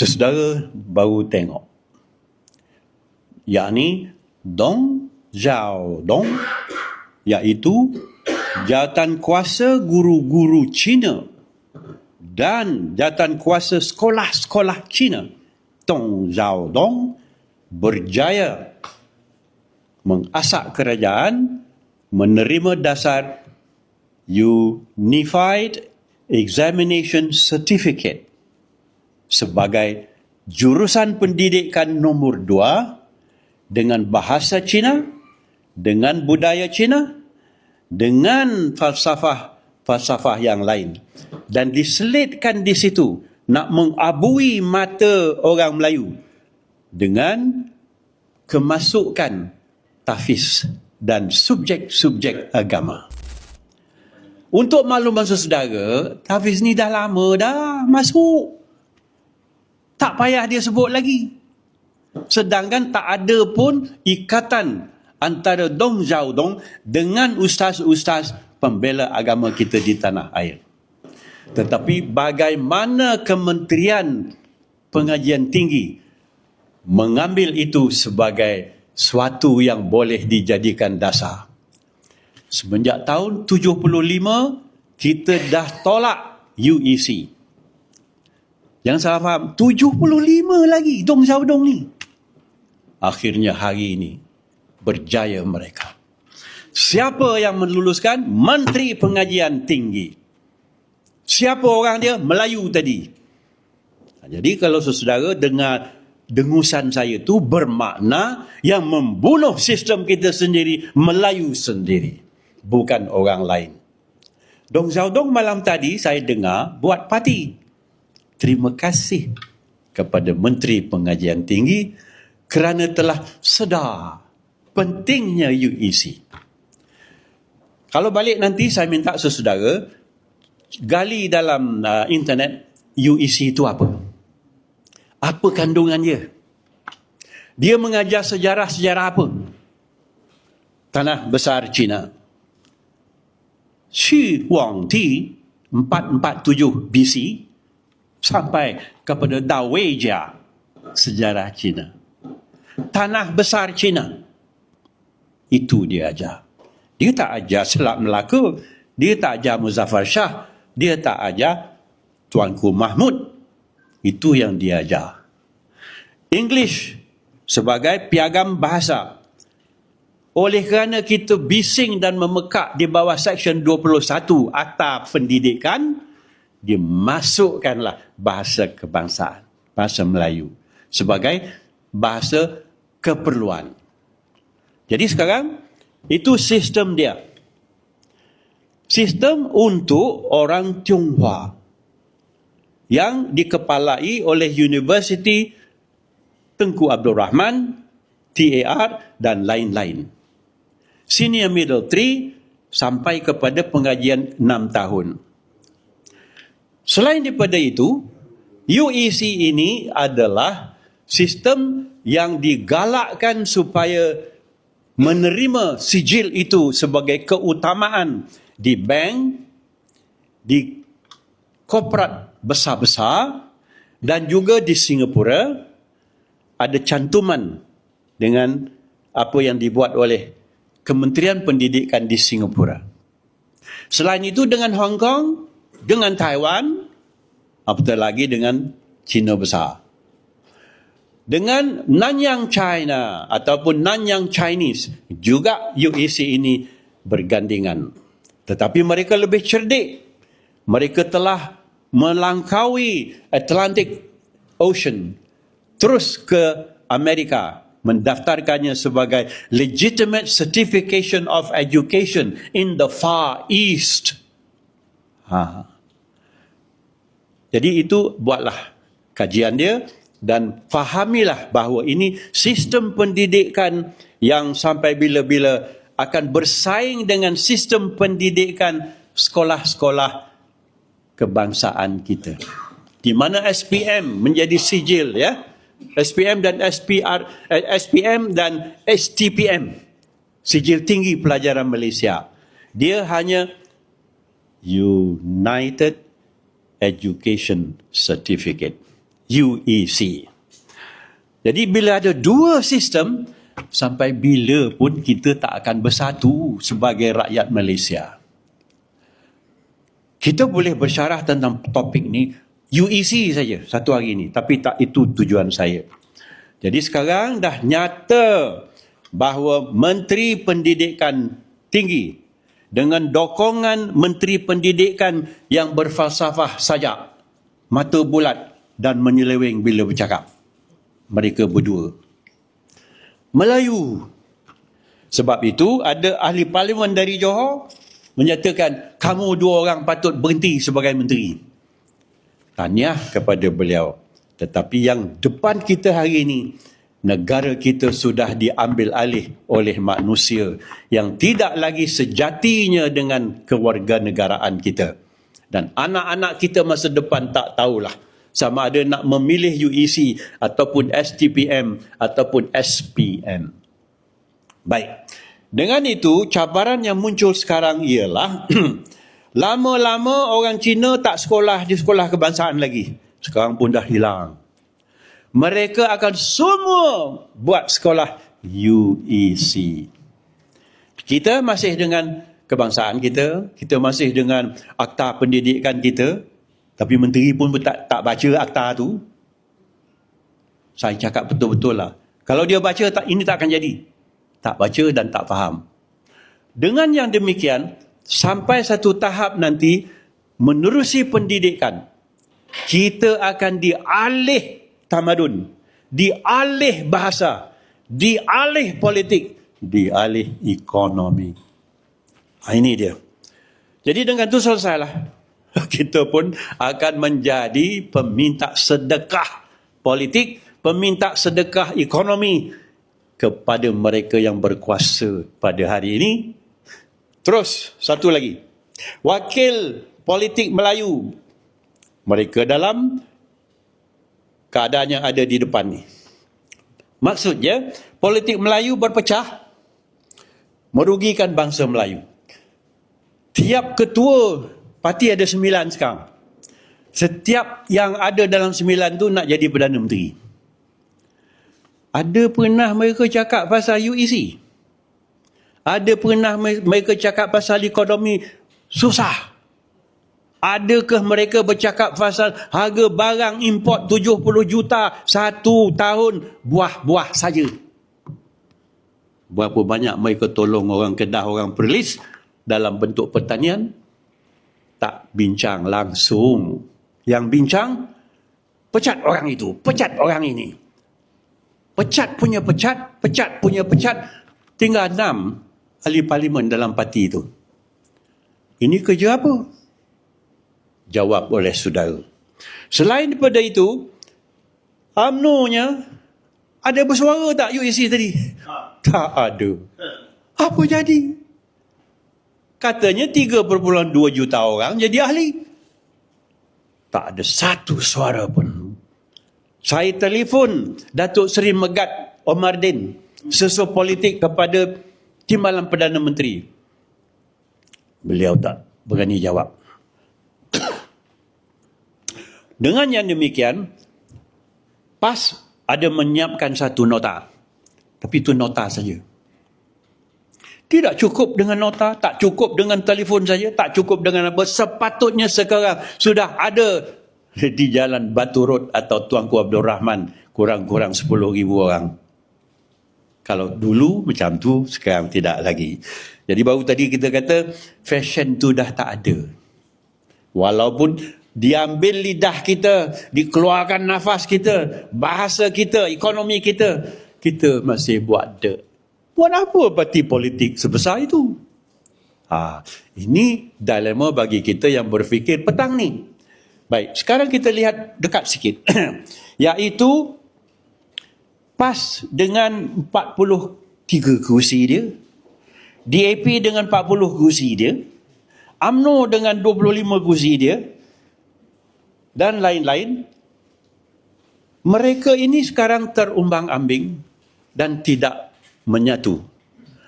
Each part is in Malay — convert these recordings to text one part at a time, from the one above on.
Saudara baru tengok, yakni Dong Xiaodong, iaitu jawatan kuasa guru-guru Cina dan jawatan kuasa sekolah-sekolah Cina, Dong Xiaodong, berjaya mengasak kerajaan, menerima dasar Unified Examination Certificate sebagai jurusan pendidikan nombor 2 dengan bahasa Cina, dengan budaya Cina, dengan falsafah yang lain. Dan diselitkan di situ nak mengabui mata orang Melayu dengan kemasukan tahfiz dan subjek-subjek agama. Untuk makluman saudara, tahfiz ni dah lama dah masuk. Tak payah dia sebut lagi. Sedangkan tak ada pun ikatan antara Dong Xiaodong dengan ustaz-ustaz pembela agama kita di tanah air. Tetapi bagaimana Kementerian Pengajian Tinggi mengambil itu sebagai suatu yang boleh dijadikan dasar. Semenjak tahun 75, kita dah tolak UEC. Jangan salah faham, 75 lagi Dong Xiaodong ni. Akhirnya hari ini berjaya mereka. Siapa yang meluluskan? Menteri Pengajian Tinggi. Siapa orang dia? Melayu tadi. Jadi kalau saudara dengar dengusan saya tu bermakna yang membunuh sistem kita sendiri, Melayu sendiri, bukan orang lain. Dong Xiaodong malam tadi saya dengar buat parti. Terima kasih kepada Menteri Pengajian Tinggi kerana telah sedar pentingnya UEC. Kalau balik nanti saya minta saudara gali dalam internet UEC itu apa? Apa kandungan dia? Dia mengajar sejarah-sejarah apa? Tanah besar Cina. Xu Huangdi 447 BC sampai kepada Dawei-jia, sejarah Cina. Tanah besar Cina. Itu dia ajar. Dia tak ajar Selat Melaka, dia tak ajar Muzaffar Shah, dia tak ajar Tuanku Mahmud. Itu yang dia ajar. English sebagai piagam bahasa. Oleh kerana kita bising dan memekak di bawah Seksyen 21 Akta Pendidikan, dia masukkanlah bahasa kebangsaan, bahasa Melayu, sebagai bahasa keperluan. Jadi sekarang, itu sistem dia. Sistem untuk orang Tionghoa yang dikepalai oleh Universiti Tengku Abdul Rahman, TAR dan lain-lain. Senior Middle 3 sampai kepada pengajian 6 tahun. Selain daripada itu, UEC ini adalah sistem yang digalakkan supaya menerima sijil itu sebagai keutamaan di bank, di korporat besar-besar dan juga di Singapura. Ada cantuman dengan apa yang dibuat oleh Kementerian Pendidikan di Singapura. Selain itu dengan Hong Kong, dengan Taiwan, apatah lagi dengan Cina besar. Dengan Nanyang China ataupun Nanyang Chinese, juga UEC ini bergandingan. Tetapi mereka lebih cerdik. Mereka telah melangkaui Atlantic Ocean, terus ke Amerika, mendaftarkannya sebagai Legitimate Certification of Education in the Far East. Jadi itu buatlah kajian dia dan fahamilah bahawa ini sistem pendidikan yang sampai bila-bila akan bersaing dengan sistem pendidikan sekolah-sekolah kebangsaan kita. Di mana SPM menjadi sijil, ya. SPM dan SPM dan STPM, Sijil Tinggi Pelajaran Malaysia. Dia hanya United Education Certificate, UEC. Jadi bila ada dua sistem, sampai bila pun kita tak akan bersatu sebagai rakyat Malaysia. Kita boleh bersyarah tentang topik ni UEC saja satu hari ni, tapi tak itu tujuan saya. Jadi sekarang dah nyata bahawa Menteri Pendidikan Tinggi dengan dokongan Menteri Pendidikan yang berfalsafah sajak, mata bulat dan menyeleweng bila bercakap. Mereka berdua Melayu. Sebab itu ada ahli parlimen dari Johor menyatakan kamu dua orang patut berhenti sebagai menteri. Tahniah kepada beliau. Tetapi yang depan kita hari ini, negara kita sudah diambil alih oleh manusia yang tidak lagi sejatinya dengan kewarganegaraan kita. Dan anak-anak kita masa depan tak tahulah sama ada nak memilih UEC ataupun STPM ataupun SPM. Baik. Dengan itu, cabaran yang muncul sekarang ialah lama-lama orang Cina tak sekolah di sekolah kebangsaan lagi. Sekarang pun dah hilang. Mereka akan semua buat sekolah UEC. Kita masih dengan kebangsaan kita, kita masih dengan akta pendidikan kita, tapi menteri pun tak baca akta tu. Saya cakap betul-betul lah. Kalau dia baca, ini tak akan jadi. Tak baca dan tak faham. Dengan yang demikian, sampai satu tahap nanti, menerusi pendidikan, kita akan dialih tamadun, dialih bahasa, dialih politik, dialih ekonomi. Ini dia. Jadi dengan itu selesailah. Kita pun akan menjadi peminta sedekah politik, peminta sedekah ekonomi kepada mereka yang berkuasa pada hari ini. Terus, satu lagi. Wakil politik Melayu. Mereka dalam keadaan yang ada di depan ni. Maksudnya, politik Melayu berpecah, merugikan bangsa Melayu. Tiap ketua parti ada 9 sekarang. Setiap yang ada dalam 9 tu nak jadi Perdana Menteri. Ada pernah mereka cakap pasal UEC? Ada pernah mereka cakap pasal ekonomi susah? Adakah mereka bercakap pasal harga barang import 70 juta satu tahun buah-buah saja? Berapa banyak mereka tolong orang Kedah, orang Perlis dalam bentuk pertanian? Tak bincang langsung. Yang bincang, pecat orang itu, pecat orang ini. Pecat punya pecat, pecat punya pecat. Tinggal 6 ahli parlimen dalam parti itu. Ini kerja apa? Jawab oleh saudara. Selain daripada itu, UMNO-nya ada bersuara tak UEC tadi? Tak ada. Apa jadi? Katanya 3.2 juta orang jadi ahli. Tak ada satu suara pun. Saya telefon Datuk Seri Megat Omardin, sesuatu politik kepada Timbalan Perdana Menteri. Beliau tak berani jawab. Dengan yang demikian, PAS ada menyiapkan satu nota. Tapi itu nota saja. Tidak cukup dengan nota, tak cukup dengan telefon saja, tak cukup dengan apa. Sepatutnya sekarang sudah ada di Jalan Batu Road atau Tuanku Abdul Rahman kurang-kurang 10,000 orang. Kalau dulu macam tu, sekarang tidak lagi. Jadi baru tadi kita kata fashion tu dah tak ada. Walaupun diambil lidah kita, dikeluarkan nafas kita, bahasa kita, ekonomi kita, kita masih buat Buat apa parti politik sebesar itu? Ini dilema bagi kita yang berfikir petang ni. Baik, sekarang kita lihat dekat sikit. Iaitu PAS dengan 43 kerusi dia, DAP dengan 40 kerusi dia, UMNO dengan 25 kerusi dia, dan lain-lain. Mereka ini sekarang terumbang-ambing dan tidak menyatu.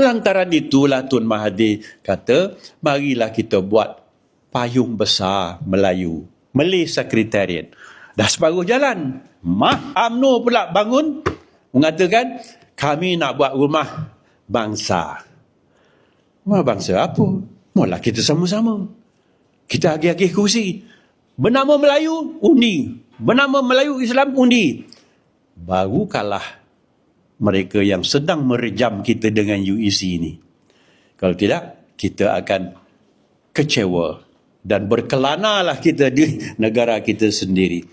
Lantaran itulah Tun Mahathir kata, marilah kita buat payung besar Melayu, Malay Secretariat. Dah separuh jalan. UMNO pula bangun, mengatakan, kami nak buat rumah bangsa. Rumah bangsa apa? Malah kita sama-sama. Kita agih-agih kursi. Bernama Melayu, undi. Bernama Melayu Islam, undi. Baru kalah mereka yang sedang merejam kita dengan UEC ini. Kalau tidak, kita akan kecewa dan berkelanalah kita di negara kita sendiri.